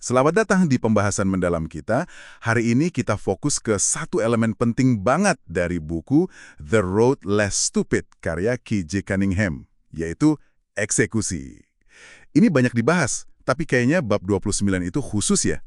Selamat datang di pembahasan mendalam kita. Hari ini kita fokus ke satu elemen penting banget dari buku The Road Less Stupid karya K.J. Cunningham, yaitu eksekusi. Ini banyak dibahas, tapi kayaknya bab 29 itu khusus ya.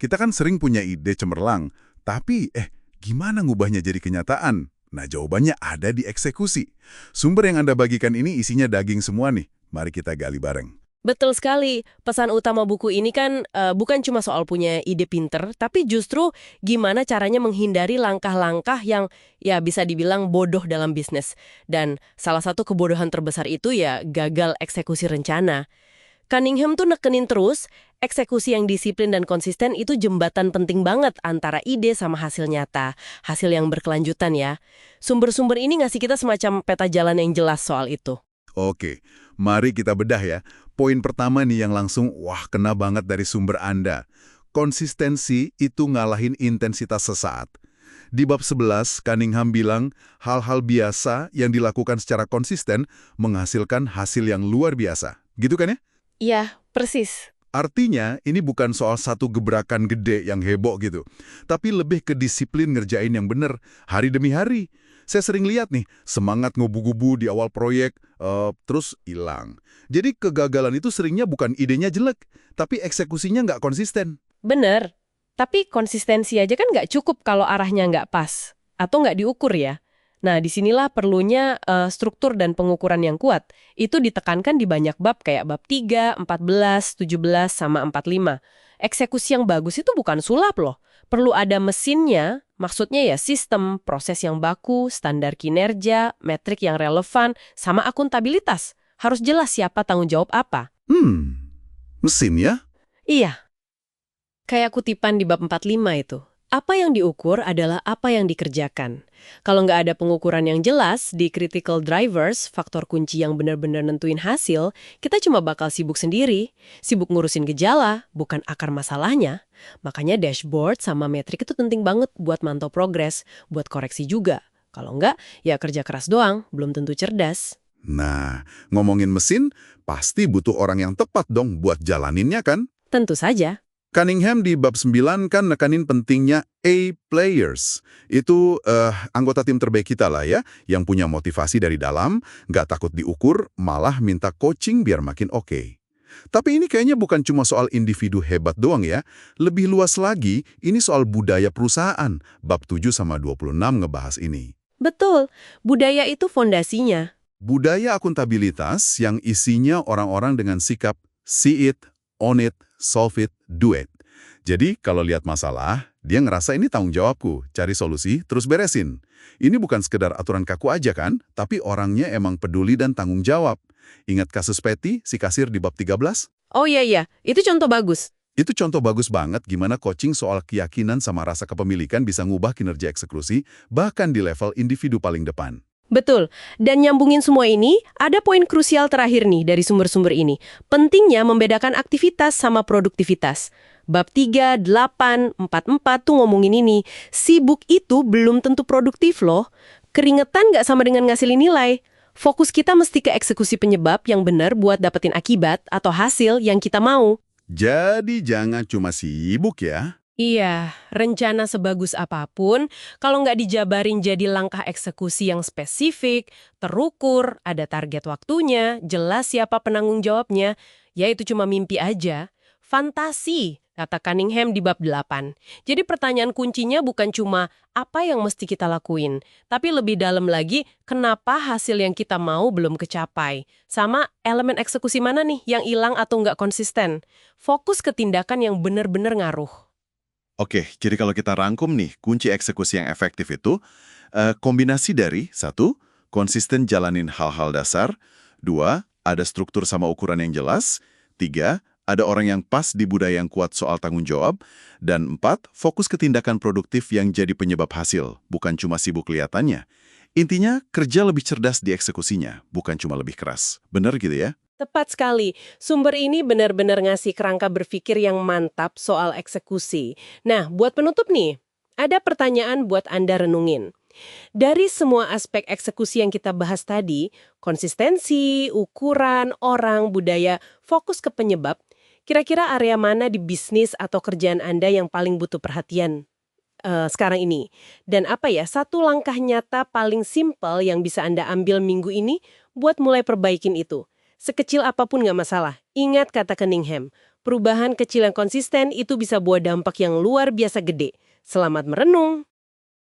Kita kan sering punya ide cemerlang, tapi gimana ngubahnya jadi kenyataan? Nah, jawabannya ada di eksekusi. Sumber yang Anda bagikan ini isinya daging semua nih. Mari kita gali bareng. Betul sekali. Pesan utama buku ini kan bukan cuma soal punya ide pinter, tapi justru gimana caranya menghindari langkah-langkah yang ya bisa dibilang bodoh dalam bisnis. Dan salah satu kebodohan terbesar itu ya gagal eksekusi rencana. Cunningham tuh nekenin terus, eksekusi yang disiplin dan konsisten itu jembatan penting banget antara ide sama hasil nyata. Hasil yang berkelanjutan ya. Sumber-sumber ini ngasih kita semacam peta jalan yang jelas soal itu. Oke, mari kita bedah ya. Poin pertama nih yang langsung, kena banget dari sumber Anda. Konsistensi itu ngalahin intensitas sesaat. Di bab 11, Cunningham bilang, hal-hal biasa yang dilakukan secara konsisten menghasilkan hasil yang luar biasa. Gitu kan ya? Iya, persis. Artinya, ini bukan soal satu gebrakan gede yang heboh gitu. Tapi lebih ke disiplin ngerjain yang bener, hari demi hari. Saya sering lihat nih, semangat ngubu-gubu di awal proyek, terus hilang. Jadi kegagalan itu seringnya bukan idenya jelek, tapi eksekusinya nggak konsisten. Bener, tapi konsistensi aja kan nggak cukup kalau arahnya nggak pas, atau nggak diukur ya. Nah, disinilah perlunya struktur dan pengukuran yang kuat. Itu ditekankan di banyak bab kayak bab 3, 14, 17, sama 45. Eksekusi yang bagus itu bukan sulap loh. Perlu ada mesinnya, maksudnya ya sistem, proses yang baku, standar kinerja, metrik yang relevan, sama akuntabilitas. Harus jelas siapa tanggung jawab apa. Mesin ya? Iya. Kayak kutipan di bab 45 itu. Apa yang diukur adalah apa yang dikerjakan. Kalau nggak ada pengukuran yang jelas di critical drivers, faktor kunci yang benar-benar nentuin hasil, kita cuma bakal sibuk sendiri. Sibuk ngurusin gejala, bukan akar masalahnya. Makanya dashboard sama metrik itu penting banget buat mantau progres, buat koreksi juga. Kalau nggak, ya kerja keras doang, belum tentu cerdas. Nah, ngomongin mesin, pasti butuh orang yang tepat dong buat jalaninnya kan? Tentu saja. Cunningham di bab 9 kan nekanin pentingnya A-players. Itu anggota tim terbaik kita lah ya, yang punya motivasi dari dalam, nggak takut diukur, malah minta coaching biar makin oke. Tapi ini kayaknya bukan cuma soal individu hebat doang ya. Lebih luas lagi, ini soal budaya perusahaan. Bab 7 sama 26 ngebahas ini. Betul, budaya itu fondasinya. Budaya akuntabilitas yang isinya orang-orang dengan sikap see it, own it, solve it, do it. Jadi kalau lihat masalah, dia ngerasa ini tanggung jawabku, cari solusi, terus beresin. Ini bukan sekedar aturan kaku aja kan, tapi orangnya emang peduli dan tanggung jawab. Ingat kasus Patty, si kasir di bab 13? Oh iya, itu contoh bagus. Itu contoh bagus banget gimana coaching soal keyakinan sama rasa kepemilikan bisa ngubah kinerja eksekusi, bahkan di level individu paling depan. Betul. Dan nyambungin semua ini, ada poin krusial terakhir nih dari sumber-sumber ini. Pentingnya membedakan aktivitas sama produktivitas. Bab 3, 8, 44 tuh ngomongin ini. Sibuk itu belum tentu produktif loh. Keringetan nggak sama dengan ngasilin nilai. Fokus kita mesti ke eksekusi penyebab yang benar buat dapetin akibat atau hasil yang kita mau. Jadi jangan cuma sibuk ya. Iya, rencana sebagus apapun, kalau nggak dijabarin jadi langkah eksekusi yang spesifik, terukur, ada target waktunya, jelas siapa penanggung jawabnya, ya itu cuma mimpi aja. Fantasi, kata Cunningham di bab 8. Jadi pertanyaan kuncinya bukan cuma apa yang mesti kita lakuin, tapi lebih dalam lagi, kenapa hasil yang kita mau belum kecapai. Sama elemen eksekusi mana nih yang hilang atau nggak konsisten. Fokus ke tindakan yang benar-benar ngaruh. Oke, jadi kalau kita rangkum nih, kunci eksekusi yang efektif itu kombinasi dari 1, konsisten jalanin hal-hal dasar, 2, ada struktur sama ukuran yang jelas, 3, ada orang yang pas di budaya yang kuat soal tanggung jawab, dan 4, fokus ke tindakan produktif yang jadi penyebab hasil, bukan cuma sibuk kelihatannya. Intinya, kerja lebih cerdas di eksekusinya, bukan cuma lebih keras. Bener gitu ya? Tepat sekali. Sumber ini benar-benar ngasih kerangka berpikir yang mantap soal eksekusi. Nah, buat penutup nih, ada pertanyaan buat Anda renungin. Dari semua aspek eksekusi yang kita bahas tadi, konsistensi, ukuran, orang, budaya, fokus ke penyebab, Kira-kira area mana di bisnis atau kerjaan Anda yang paling butuh perhatian sekarang ini? Dan apa ya, satu langkah nyata paling simpel yang bisa Anda ambil minggu ini buat mulai perbaikin itu? Sekecil apapun nggak masalah. Ingat kata Cunningham, perubahan kecil yang konsisten itu bisa buat dampak yang luar biasa gede. Selamat merenung!